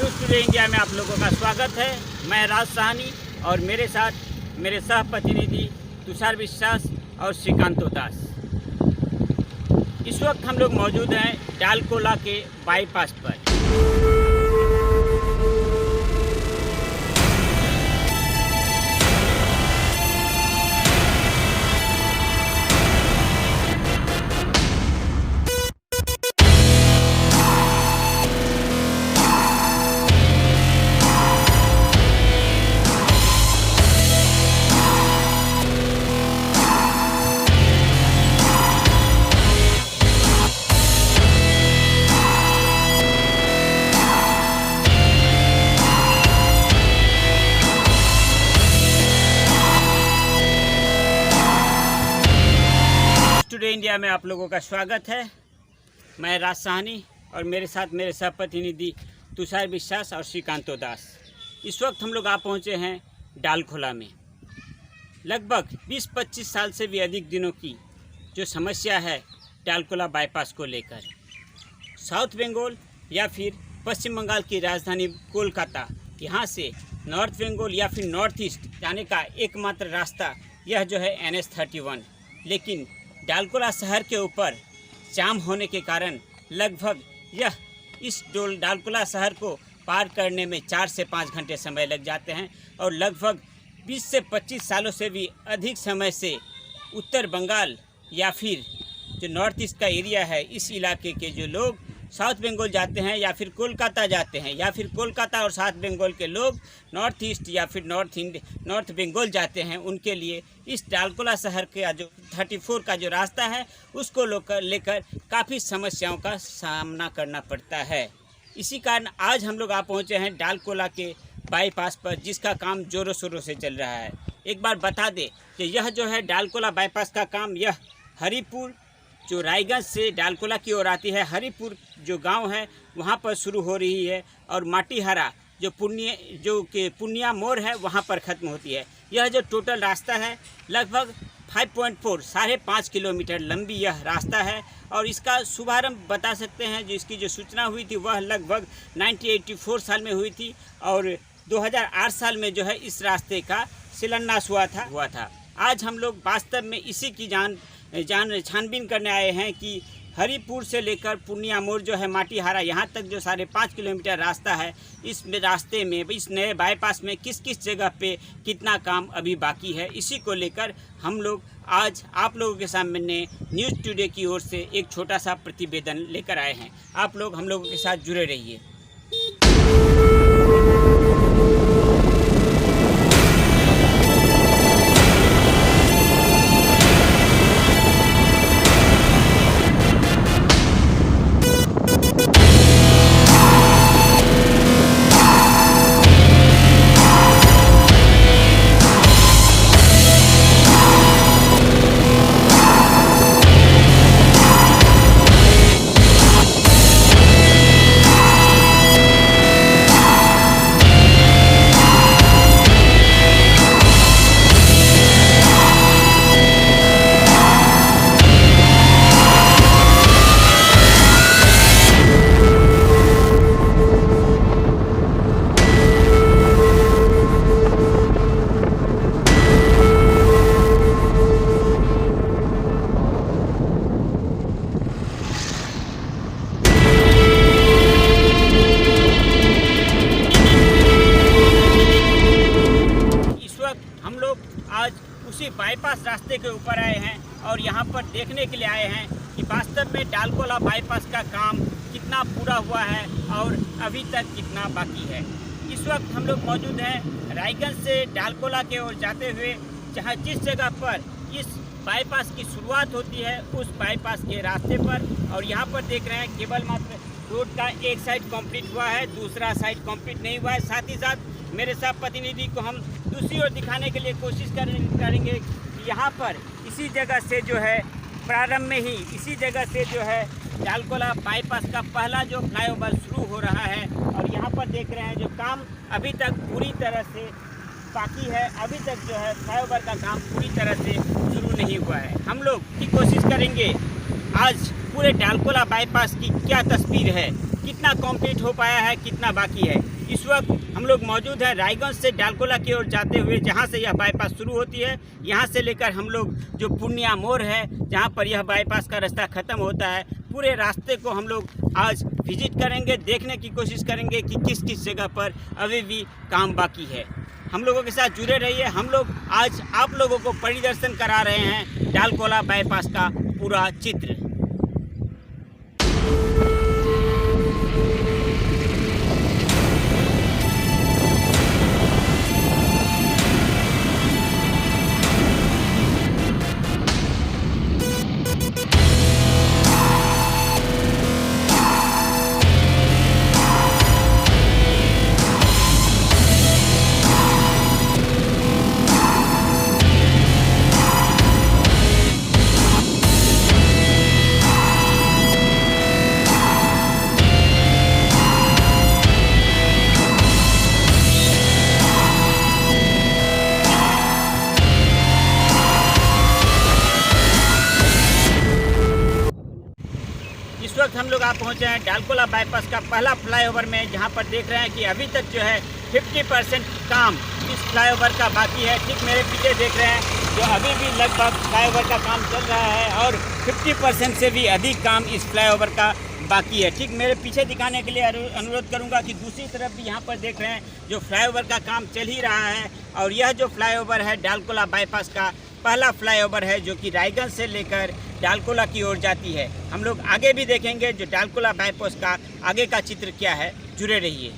News today India में आप लोगों का स्वागत है। मैं राज साहनी और मेरे साथ मेरे सह प्रतिनिधि तुषार विश्वास और श्रीकांतो दास। इस वक्त हम लोग मौजूद हैं डालकोला के बाईपास पर। टुडे इंडिया में आप लोगों का स्वागत है। मैं राज साहनी और मेरे साथ मेरे सह प्रतिनिधि तुषार विश्वास और श्रीकांतो दास। इस वक्त हम लोग आ पहुँचे हैं डालकोला में। लगभग 20-25 साल से भी अधिक दिनों की जो समस्या है डालकोला बाईपास को लेकर, साउथ बंगाल या फिर पश्चिम बंगाल की राजधानी कोलकाता, यहाँ से नॉर्थ बंगाल या फिर नॉर्थ ईस्ट जाने का एकमात्र रास्ता यह जो है NH-31, लेकिन डालकोला शहर के ऊपर जाम होने के कारण लगभग इस डालकोला शहर को पार करने में 4 से 5 घंटे समय लग जाते हैं और लगभग 20 से 25 सालों से भी अधिक समय से उत्तर बंगाल या फिर जो नॉर्थ ईस्ट का एरिया है, इस इलाके के जो लोग साउथ बंगाल जाते हैं या फिर कोलकाता जाते हैं, या फिर कोलकाता और साउथ बंगाल के लोग नॉर्थ ईस्ट या फिर नॉर्थ बंगाल जाते हैं, उनके लिए इस डालकोला शहर का जो 34 का जो रास्ता है उसको लेकर काफ़ी समस्याओं का सामना करना पड़ता है। इसी कारण आज हम लोग आ पहुँचे हैं डालकोला के बाईपास पर, जिसका काम ज़ोरों शोरों से चल रहा है। एक बार बता दें कि यह जो है डालकोला बाईपास का काम, यह हरिपुर जो रायगंज से डालकोला की ओर आती है, हरिपुर जो गांव है वहां पर शुरू हो रही है और माटीहारा जो पुनिया मोड़ है वहां पर ख़त्म होती है। यह जो टोटल रास्ता है लगभग 5.5 किलोमीटर लंबी यह रास्ता है और इसका शुभारंभ बता सकते हैं, जो इसकी जो सूचना हुई थी वह लगभग 1984 साल में हुई थी और 2008 साल में जो है इस रास्ते का शिलान्यास हुआ था। आज हम लोग वास्तव में इसी की छानबीन करने आए हैं कि हरिपुर से लेकर पुनिया मोड़ जो है माटीहारा, यहाँ तक जो 5.5 किलोमीटर रास्ता है, इस रास्ते में इस नए बाईपास में किस किस जगह पे कितना काम अभी बाकी है, इसी को लेकर हम लोग आज आप लोगों के सामने न्यूज़ टुडे की ओर से एक छोटा सा प्रतिवेदन लेकर आए हैं। आप लोग हम लोगों के साथ जुड़े रहिए। आज उसी बाईपास रास्ते के ऊपर आए हैं और यहाँ पर देखने के लिए आए हैं कि वास्तव में डालकोला बाईपास का काम कितना पूरा हुआ है और अभी तक कितना बाकी है। इस वक्त हम लोग मौजूद हैं रायगंज से डालकोला की ओर जाते हुए, जहाँ जिस जगह पर इस बाईपास की शुरुआत होती है उस बाईपास के रास्ते पर। और यहाँ पर देख रहे हैं केवल मात्र रोड का एक साइड कंप्लीट हुआ है, दूसरा साइड कंप्लीट नहीं हुआ है। साथ ही साथ मेरे साथ प्रतिनिधि को हम दूसरी ओर दिखाने के लिए कोशिश करेंगे कि यहाँ पर इसी जगह से जो है प्रारंभ में ही इसी जगह से जो है डालकोला बाईपास का पहला जो फ्लाईओवर शुरू हो रहा है। और यहाँ पर देख रहे हैं जो काम अभी तक पूरी तरह से बाकी है, अभी तक जो है फ्लाईओवर का काम पूरी तरह से शुरू नहीं हुआ है। हम लोग की कोशिश करेंगे आज पूरे डालकोला बाईपास की क्या तस्वीर है, कितना कंप्लीट हो पाया है, कितना बाकी है। इस वक्त हम लोग मौजूद हैं रायगंज से डालकोला की ओर जाते हुए, जहां से यह बाईपास शुरू होती है। यहां से लेकर हम लोग जो पूर्णिया मोड़ है, जहां पर यह बाईपास का रास्ता ख़त्म होता है, पूरे रास्ते को हम लोग आज विजिट करेंगे, देखने की कोशिश करेंगे कि किस किस जगह पर अभी भी काम बाकी है। हम लोगों के साथ जुड़े रहिए। हम लोग आज आप लोगों को परिदर्शन करा रहे हैं डालकोला बाईपास का पूरा चित्र। इस वक्त हम लोग पहुंचे हैं डालकोला बाईपास का पहला फ्लाईओवर में, जहां पर देख रहे हैं कि अभी तक जो है 50% काम इस फ्लाईओवर का बाकी है। ठीक मेरे पीछे देख रहे हैं जो अभी भी लगभग फ्लाईओवर का काम चल रहा है और 50% से भी अधिक काम इस फ्लाईओवर का बाकी है। ठीक मेरे पीछे दिखाने के लिए अनुरोध करूंगा कि दूसरी तरफ भी यहाँ पर देख रहे हैं जो फ्लाईओवर का काम चल ही रहा है। और यह जो फ्लाईओवर है डालकोला बाईपास का पहला फ्लाईओवर है, जो कि रायगंज से लेकर डालकोला की ओर जाती है। हम लोग आगे भी देखेंगे जो डालकोला बाईपास का आगे का चित्र क्या है। जुड़े रहिए।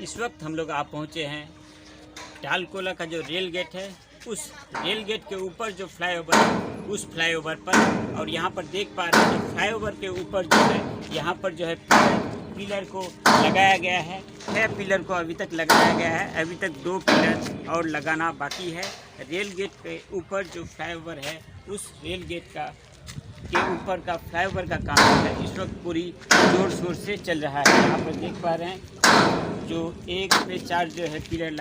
इस वक्त हम लोग पहुँचे हैं डालकोला का जो रेल गेट है, उस रेल गेट के ऊपर जो फ्लाईओवर है, उस फ्लाईओवर पर। और यहाँ पर देख पा रहे हैं कि फ्लाईओवर के ऊपर जो है, यहाँ पर जो है पिलर को लगाया गया है। 6 पिलर को अभी तक लगाया गया है, अभी तक 2 पिलर और लगाना बाकी है। रेल गेट के ऊपर जो फ्लाईओवर है, उस रेल गेट के ऊपर का फ्लाईओवर का काम है इस वक्त पूरी जोर शोर से चल रहा है। यहाँ पर देख पा रहे हैं जो 1 से 4 जो है पिलर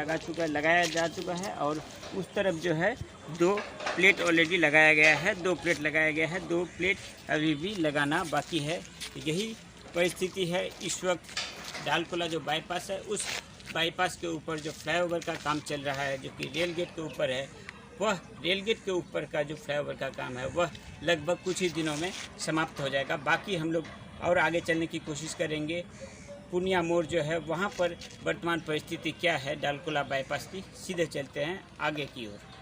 लगाया जा चुका है। और उस तरफ जो है 2 प्लेट ऑलरेडी लगाया गया है, 2 प्लेट लगाया गया है, 2 प्लेट अभी भी लगाना बाकी है। यही परिस्थिति है इस वक्त डालकोला जो बाईपास है, उस बाईपास के ऊपर जो फ्लाईओवर का काम चल रहा है, जो कि रेल गेट के ऊपर है। वह रेल गेट के ऊपर का जो फ्लाईओवर का काम है वह लगभग कुछ ही दिनों में समाप्त हो जाएगा। बाकी हम लोग और आगे चलने की कोशिश करेंगे। पूर्णिया मोड़ जो है वहाँ पर वर्तमान परिस्थिति क्या है डालकोला बाईपास की, सीधे चलते हैं आगे की ओर।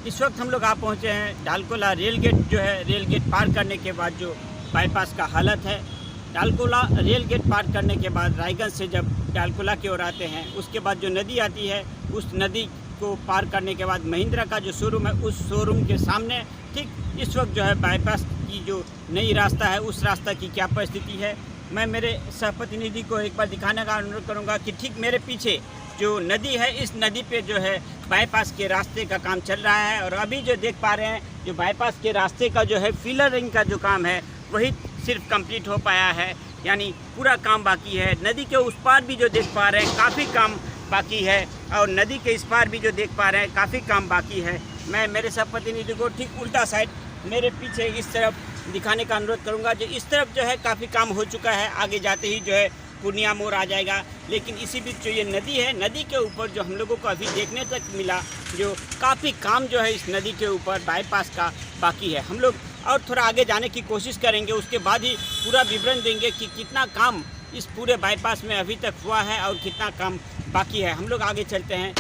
इस वक्त हम लोग पहुँचे हैं डालकोला रेल गेट जो है, रेल गेट पार करने के बाद जो बाईपास का हालत है। डालकोला रेल गेट पार करने के बाद रायगंज से जब डालकोला की ओर आते हैं, उसके बाद जो नदी आती है, उस नदी को पार करने के बाद महिंद्रा का जो शोरूम है, उस शोरूम के सामने ठीक इस वक्त जो है बाईपास की जो नई रास्ता है, उस रास्ता की क्या परिस्थिति है मैं मेरे सहप्रतिनिधि को एक बार दिखाने का अनुरोध करूंगा कि ठीक मेरे पीछे जो नदी है, इस नदी पे जो है बाईपास के रास्ते का काम चल रहा है। और अभी जो देख पा रहे हैं, जो बाईपास के रास्ते का जो है फिलरिंग का जो काम है वही सिर्फ कंप्लीट हो पाया है, यानी पूरा काम बाकी है। नदी के उस पार भी जो देख पा रहे हैं काफ़ी काम बाकी है, और नदी के इस पार भी जो देख पा रहे हैं काफ़ी काम बाकी है। मैं मेरे सहप्रतिनिधि को ठीक उल्टा साइड मेरे पीछे इस तरफ दिखाने का अनुरोध करूंगा। जो इस तरफ जो है काफ़ी काम हो चुका है, आगे जाते ही जो है पूर्णिया मोड़ आ जाएगा। लेकिन इसी बीच जो ये नदी है, नदी के ऊपर जो हम लोगों को अभी देखने तक मिला, जो काफ़ी काम जो है इस नदी के ऊपर बाईपास का बाकी है। हम लोग और थोड़ा आगे जाने की कोशिश करेंगे, उसके बाद ही पूरा विवरण देंगे कि कितना काम इस पूरे बाईपास में अभी तक हुआ है और कितना काम बाकी है। हम लोग आगे चलते हैं।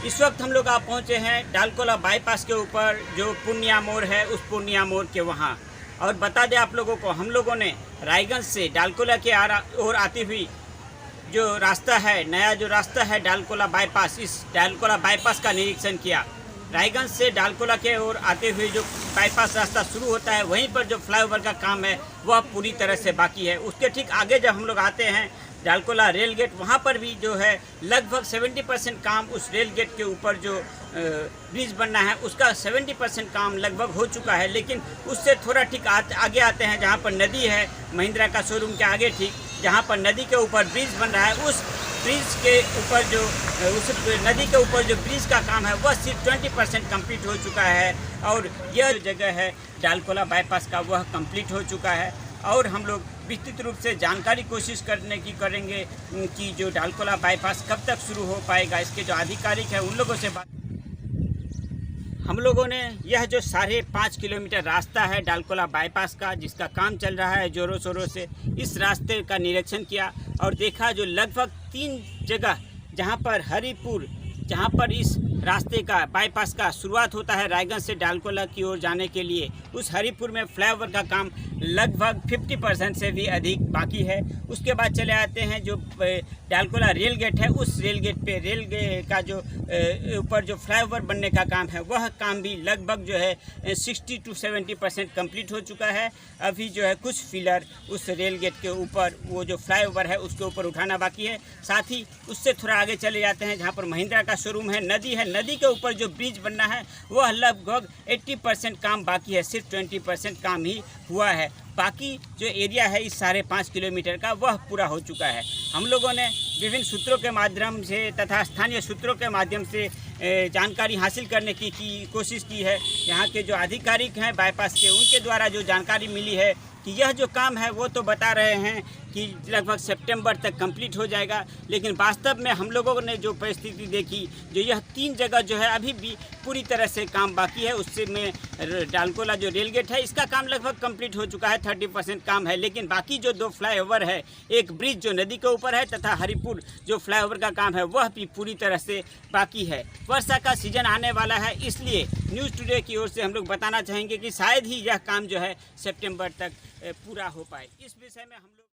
इस वक्त हम लोग आप पहुँचे हैं डालकोला बाईपास के ऊपर, जो पूर्णिया मोड़ है, उस पूर्णिया मोड़ के वहाँ। और बता दें आप लोगों को, हम लोगों ने रायगंज से डालकोला के ओर आती हुई जो रास्ता है, नया जो रास्ता है डालकोला बाईपास, इस डालकोला बाईपास का निरीक्षण किया। रायगंज से डालकोला के ओर आते हुए जो बाईपास रास्ता शुरू होता है, वहीं पर जो फ्लाईओवर का काम है वह पूरी तरह से बाकी है। उसके ठीक आगे जब हम लोग आते हैं डालकोला रेल गेट, वहाँ पर भी जो है लगभग 70% काम, उस रेल गेट के ऊपर जो ब्रिज बनना है उसका 70% काम लगभग हो चुका है। लेकिन उससे थोड़ा ठीक आगे आते हैं, जहाँ पर नदी है, महिंद्रा का शोरूम के आगे ठीक जहाँ पर नदी के ऊपर ब्रिज बन रहा है, उस ब्रिज के ऊपर जो उस नदी के ऊपर जो ब्रिज का काम है वह सिर्फ 20% कंप्लीट हो चुका है। और यह जगह है डालकोला बाईपास का, वह कंप्लीट हो चुका है। और हम लोग विस्तृत रूप से जानकारी कोशिश करने की करेंगे कि जो डालकोला बाईपास कब तक शुरू हो पाएगा। इसके जो आधिकारिक है उन लोगों से बात। हम लोगों ने यह जो 5.5 किलोमीटर रास्ता है डालकोला बाईपास का, जिसका काम चल रहा है ज़ोरों शोरों से, इस रास्ते का निरीक्षण किया और देखा जो लगभग 3 जगह जहां पर हरिपुर, जहां पर इस रास्ते का बाईपास का शुरुआत होता है रायगंज से डालकोला की ओर जाने के लिए, उस हरिपुर में फ्लाईओवर का काम लगभग 50% से भी अधिक बाकी है। उसके बाद चले आते हैं जो डालकोला रेल गेट है, उस रेल गेट पे रेल का जो ऊपर जो फ्लाईओवर बनने का काम है, वह काम भी लगभग जो है 60 to 70% कंप्लीट हो चुका है। अभी जो है कुछ फिलर उस रेल गेट के ऊपर, वो जो फ्लाईओवर है उसके ऊपर उठाना बाकी है। साथ ही उससे थोड़ा आगे चले जाते हैं जहाँ पर महिंद्रा का शोरूम है, नदी है, नदी के ऊपर जो ब्रिज बनना है वह लगभग 80% काम बाकी है, सिर्फ 20% काम ही हुआ है। बाकी जो एरिया है इस 5.5 किलोमीटर का वह पूरा हो चुका है। हम लोगों ने विभिन्न सूत्रों के माध्यम से तथा स्थानीय सूत्रों के माध्यम से जानकारी हासिल करने की कोशिश की है। यहाँ के जो आधिकारिक हैं बाईपास के, उनके द्वारा जो जानकारी मिली है कि यह जो काम है वो तो बता रहे हैं कि लगभग सितंबर तक कंप्लीट हो जाएगा, लेकिन वास्तव में हम लोगों ने जो परिस्थिति देखी, जो यह 3 जगह जो है अभी भी पूरी तरह से काम बाकी है। उससे में डालकोला जो रेल गेट है इसका काम लगभग कंप्लीट हो चुका है, 30% काम है। लेकिन बाकी जो 2 फ्लाईओवर है, एक ब्रिज जो नदी के ऊपर है तथा हरिपुर जो फ्लाईओवर का काम है, वह भी पूरी तरह से बाकी है। वर्षा का सीजन आने वाला है, इसलिए न्यूज़ टुडे की ओर से हम लोग बताना चाहेंगे कि शायद ही यह काम जो है सितंबर तक पूरा हो पाए। इस विषय में हम लोग